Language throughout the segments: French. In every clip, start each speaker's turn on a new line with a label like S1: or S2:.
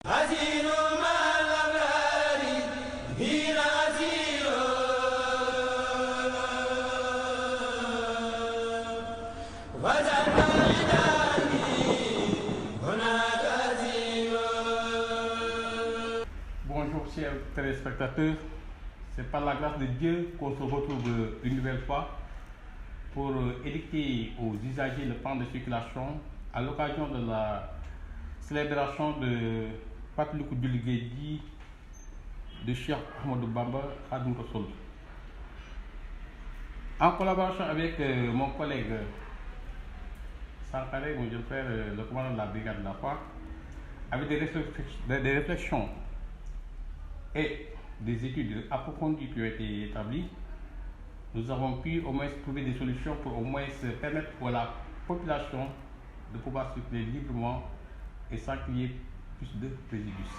S1: Bonjour chers téléspectateurs, c'est par la grâce de Dieu qu'on se retrouve une nouvelle fois pour édicter aux usagers le plan de circulation à l'occasion de la célébration de Fàttaliku Julli Géej gi de Cheikh Ahmadou Bamba Khadimou Rassoul. En collaboration avec mon collègue Sankaré, mon jeune frère, le commandant de la brigade de la foi, avec des réflexions et des études approfondies qui ont été établies, nous avons pu au moins trouver des solutions pour au moins permettre à la population de pouvoir circuler librement et sans qu'il y ait plus de préjudice.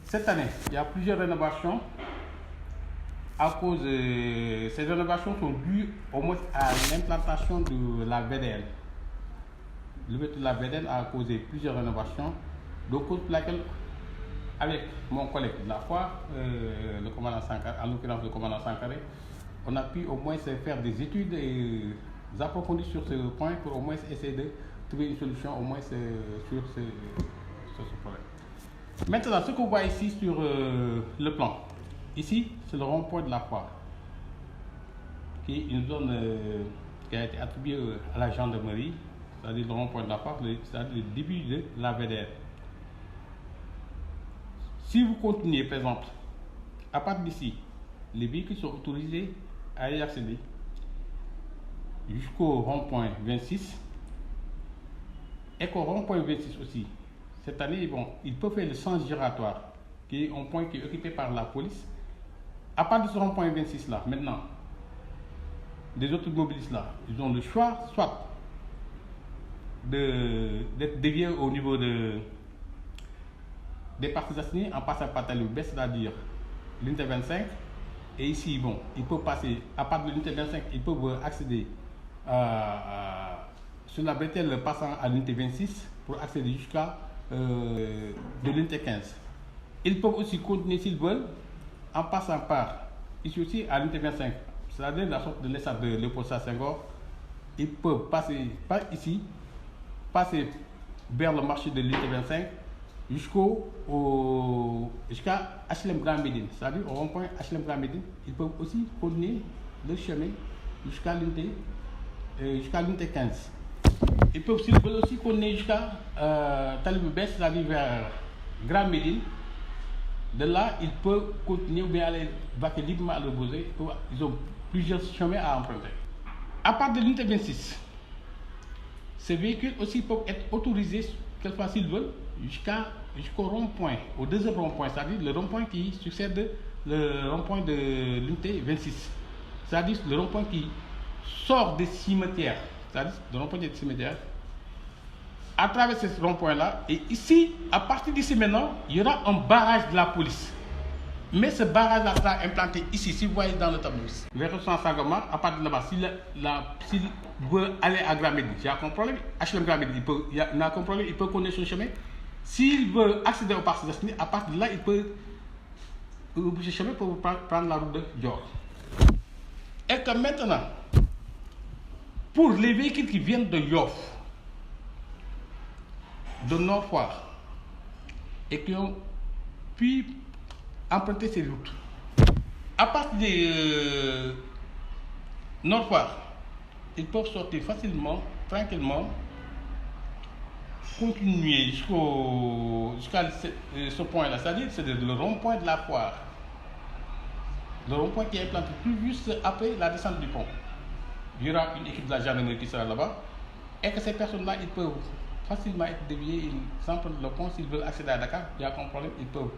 S1: Cette année, il y a plusieurs rénovations. À cause de ces rénovations sont dues au moins à l'implantation de la VDN. L'ouverture de la VDN a causé plusieurs rénovations, donc pour laquelle, avec mon collègue de la foi, le commandant Sankaré, en l'occurrence le commandant Sankaré, on a pu au moins faire des études et approfondir sur ce point pour au moins essayer de trouver une solution au moins sur ce problème. Maintenant, ce qu'on voit ici sur le plan, ici c'est le rond-point de la foi, qui est une zone qui a été attribuée à la gendarmerie, c'est-à-dire le rond-point de la foi, c'est-à-dire le début de la VDR. Si vous continuez, par exemple, à partir d'ici, les véhicules sont autorisés à y accéder jusqu'au rond-point 26 et qu'au rond-point 26 aussi. Cette année, bon, ils peuvent faire le sens giratoire, qui est un point qui est occupé par la police. À partir de ce rond-point 26 là, maintenant, les automobilistes là, ils ont le choix, soit d'être déviés au niveau des parties assignées en passant par Tali bu Bess, c'est-à-dire l'unité 25. Et ici, bon, ils peuvent passer, à partir de l'unité 25, ils peuvent accéder sur la bretelle passant à l'unité 26 pour accéder jusqu'à de l'unité 15. Ils peuvent aussi continuer s'ils veulent en passant par, ici aussi à l'unité 25, c'est-à-dire la sorte de l'estade de Léopold Sédar Senghor. Ils peuvent passer par ici, passer vers le marché de l'unité 25 jusqu'à HLM Grand Médine, c'est-à-dire au rond-point HLM Grand Médine. Ils peuvent aussi continuer le chemin jusqu'à l'unité 15. Ils peuvent s'ils veulent aussi continuer jusqu'à Tali bu Bess, c'est-à-dire vers Grand Médine. De là, ils peuvent continuer ou bien aller vaquer librement à leur besoin. Ils ont plusieurs chemins à emprunter. À partir de l'unité 26, ces véhicules aussi peuvent être autorisés, quelquefois s'ils veulent, jusqu'au rond-point, au deuxième rond-point, c'est-à-dire le rond-point qui succède le rond-point de l'unité 26. C'est-à-dire le rond-point qui sort des cimetières, c'est-à-dire le rond-point des cimetières, à travers ce rond-point-là. Et ici, à partir d'ici maintenant, il y aura un barrage de la police. Mais ce barrage-là sera implanté ici, si vous voyez dans le tableau. Vers Sangomar, à partir de là-bas, s'il veut aller à Grand Médine, il n'y a aucun problème. HLM Grand Médine, il n'y a aucun problème, il peut connaître son chemin. S'il veut accéder au parc destiné, à partir de là, il peut bouger le chemin pour prendre la route de Dior. Et que maintenant, pour les véhicules qui viennent de Yoff, de Nord Foire, et qui ont pu emprunter ces routes, à partir de Nord Foire, ils peuvent sortir facilement, tranquillement, continuer jusqu'à ce point-là, c'est-à-dire c'est le rond-point de la foire, le rond-point qui est implanté tout juste après la descente du pont. Il y aura une équipe de la gendarmerie qui sera là-bas, et que ces personnes-là, ils peuvent facilement être déviés, ils empruntent le pont. S'ils veulent accéder à Dakar, il n'y a aucun problème, ils peuvent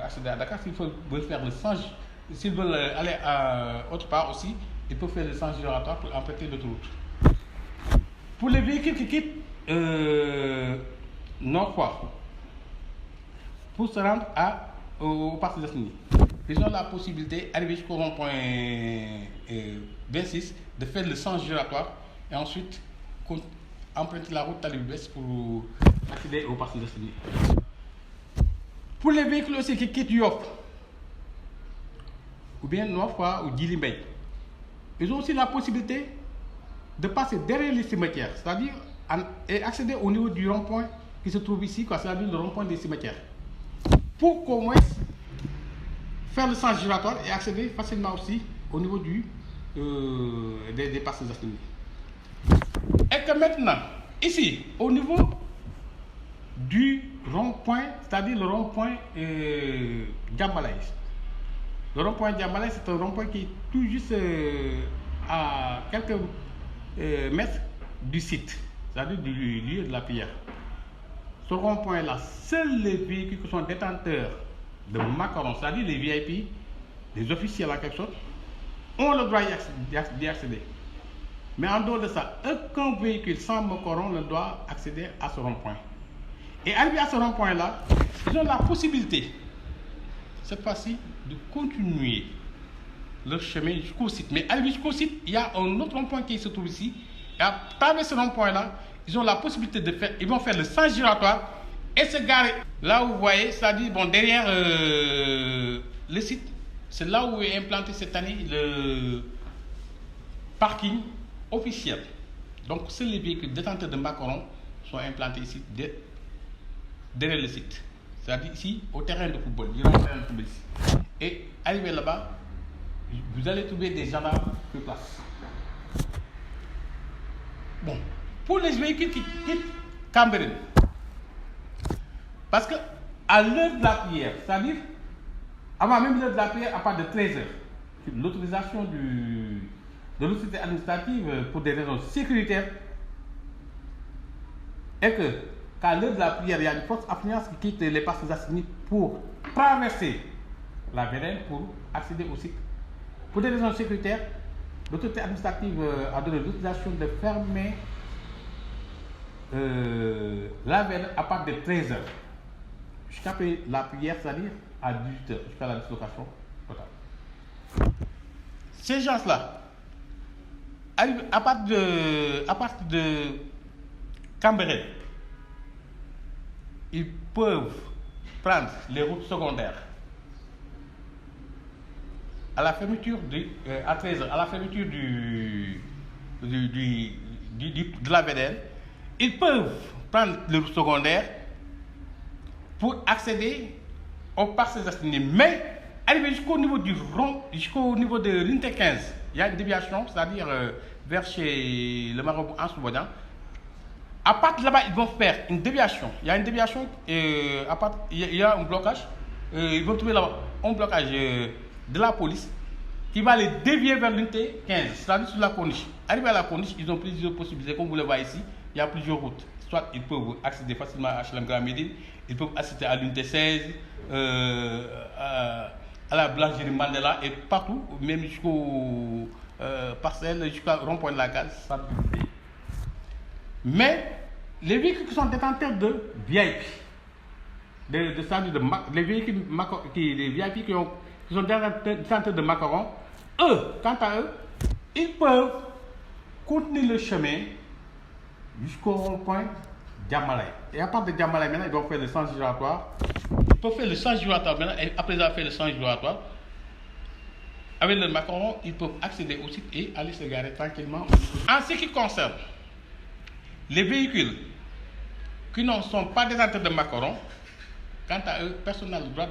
S1: accéder à Dakar. S'ils veulent faire le sens, s'ils veulent aller autre part aussi, ils peuvent faire le sens giratoire pour emprunter l'autoroute. Pour les véhicules qui quittent Nord Foire pour se rendre au parc Zassigny, ils ont la possibilité d'arriver jusqu'au rond-point 26, de faire le sens giratoire et ensuite emprunter la route Tali bu Bess pour accéder aux Parcelles Assainies. Pour les véhicules aussi qui quittent Yoff, ou bien Nord Foire ou Djily Mbaye, ils ont aussi la possibilité de passer derrière les cimetières, c'est-à-dire et accéder au niveau du rond-point qui se trouve ici, c'est-à-dire le rond-point des cimetières, pour qu'au moins faire le sens giratoire et accéder facilement aussi au niveau des Parcelles Assainies. Et que maintenant, ici, au niveau du rond-point, c'est-à-dire le rond-point Diambalay. Le rond-point Diambalay, c'est un rond-point qui est tout juste à quelques mètres du site, c'est-à-dire du lieu de la prière. Ce rond-point-là, seuls les véhicules qui sont détenteurs de macarons, c'est-à-dire les VIP, les officiels en quelque sorte, ont le droit d'y accéder. Mais en dehors de ça, aucun véhicule sans macaron ne doit accéder à ce rond-point. Et arrivé à ce rond-point-là, ils ont la possibilité, cette fois-ci, de continuer leur chemin jusqu'au site. Mais arrivé jusqu'au site, il y a un autre rond-point qui se trouve ici. Et à travers ce rond-point-là, ils ont la possibilité de faire, ils vont faire le sens giratoire et se garer là où vous voyez, c'est-à-dire bon, derrière le site, c'est là où est implanté cette année le parking officiel. Donc, seuls les véhicules détenteurs de macarons sont implantés ici derrière le site. C'est-à-dire ici, au terrain de football, durant le terrain de football ici. Et arrivé là-bas, vous allez trouver des gendarmes sur place. Bon, pour les véhicules qui quittent Cambérène, parce que à l'heure de la prière, c'est-à-dire avant même l'heure de la prière, à partir de 13h, l'autorisation de l'autorité administrative pour des raisons sécuritaires est que qu'à l'heure de la prière, il y a une forte affluence qui quitte les Parcelles Assainies pour traverser la VDN pour accéder au site. Pour des raisons sécuritaires, l'autorité administrative a donné l'autorisation de fermer la VDN à partir de 13h jusqu'à la prière, c'est-à-dire à 18h, jusqu'à la dislocation totale. Ces gens-là, à partir de Cambérène, ils peuvent prendre les routes secondaires à la fermeture à 13h, à la fermeture de la VDN. Ils peuvent prendre les routes secondaires pour accéder aux Parcelles Assainies. Mais arriver jusqu'au niveau du rond, jusqu'au niveau de l'unité 15, il y a une déviation, c'est-à-dire vers chez le marabout Ansou-Bodian. À partir de là-bas, ils vont faire une déviation. Il y a une déviation, il y a un blocage. Ils vont trouver là-bas un blocage de la police qui va les dévier vers l'unité 15, c'est-à-dire sur la corniche. Arrivé à la corniche, ils ont plusieurs possibilités. Comme vous le voyez ici, il y a plusieurs routes. Soit ils peuvent accéder facilement à HLM Grand Médine, ils peuvent accéder à l'unité 16, à la Blancherie Mandela et partout, même jusqu'au parcelle, jusqu'au rond-point de la gare. Mais les véhicules qui sont détenteurs de VIP, les véhicules les VIP qui sont détenteurs de macarons, eux, quant à eux, ils peuvent continuer le chemin jusqu'au rond-point Diambalay. Et à partir de Diambalay, maintenant, ils vont faire le sens giratoire. Ils peuvent faire le sens giratoire maintenant, et après avoir fait le sens giratoire, avec le macaron, ils peuvent accéder au site et aller se garer tranquillement. En ce qui concerne les véhicules qui ne sont pas détenteurs de macarons, quant à eux, personne n'a le droit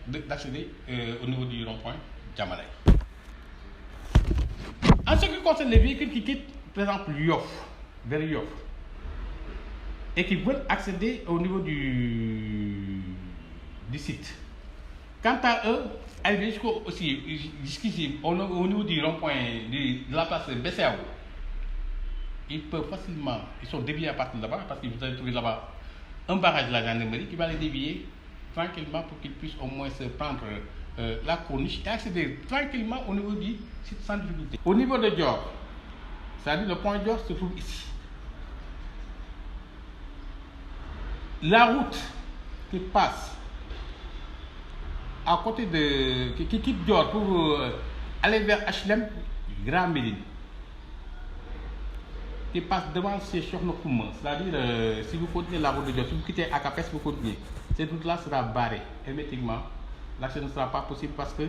S1: d'accéder au niveau du rond-point Diambalay. En ce qui concerne les véhicules qui quittent, par exemple, Yoff, vers Yoff, et qui veulent accéder au niveau du site. Quant à eux, arriver jusqu'ici, au niveau du rond-point de la place BCAO, ils peuvent facilement, ils sont déviés à partir de là-bas, parce que vous allez trouver là-bas un barrage de la gendarmerie qui va les dévier tranquillement pour qu'ils puissent au moins se prendre la corniche et accéder tranquillement au niveau du site sans difficulté. Au niveau de Dior, c'est-à-dire le point Dior se trouve ici. La route qui passe à côté qui quitte Dior pour aller vers HLM Grand Médine qui passe devant chez Chornokoum, c'est-à-dire si vous continuez la route de Dieu, si vous quittez Akapes, vous continuez. Cette route-là sera barrée hermétiquement. L'accès ne sera pas possible parce que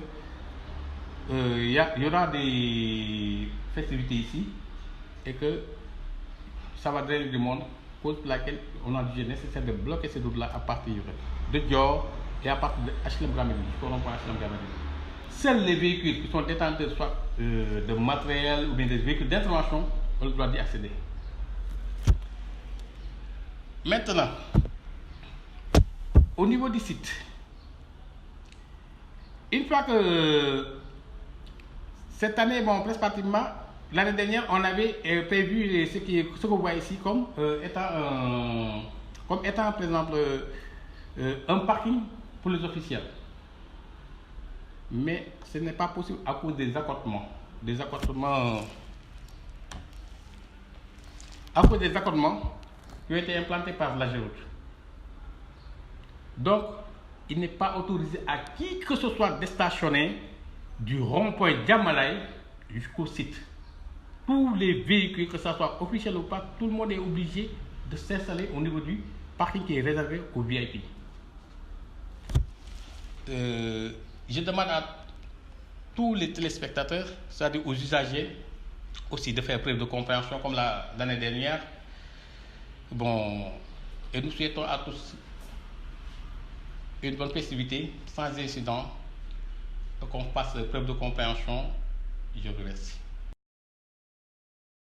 S1: il y aura des festivités ici et que ça va drainer du monde, cause pour laquelle on a jugé nécessaire de bloquer cette route-là à partir de Dior et à partir de HLM Grand Médine, jusqu'au rond-point HLM Grand Médine. Seuls les véhicules qui sont détenteurs soit de matériel ou bien des véhicules d'intervention ont le droit d'y accéder. Maintenant, au niveau du site, une fois que cette année, bon, presque pratiquement, l'année dernière, on avait prévu ce que vous voyez ici comme étant, par exemple, un parking pour les officiels. Mais ce n'est pas possible à cause des accotements. À cause des accotements qui ont été implantés par la Géroute. Donc, il n'est pas autorisé à qui que ce soit de stationner du rond-point Diamalaye jusqu'au site. Tous les véhicules, que ce soit officiel ou pas, tout le monde est obligé de s'installer au niveau du parking qui est réservé aux VIP. Je demande à tous les téléspectateurs, c'est-à-dire aux usagers, aussi de faire preuve de compréhension comme l'année dernière. Bon, et nous souhaitons à tous une bonne festivité, sans incident, qu'on fasse preuve de compréhension. Je vous remercie.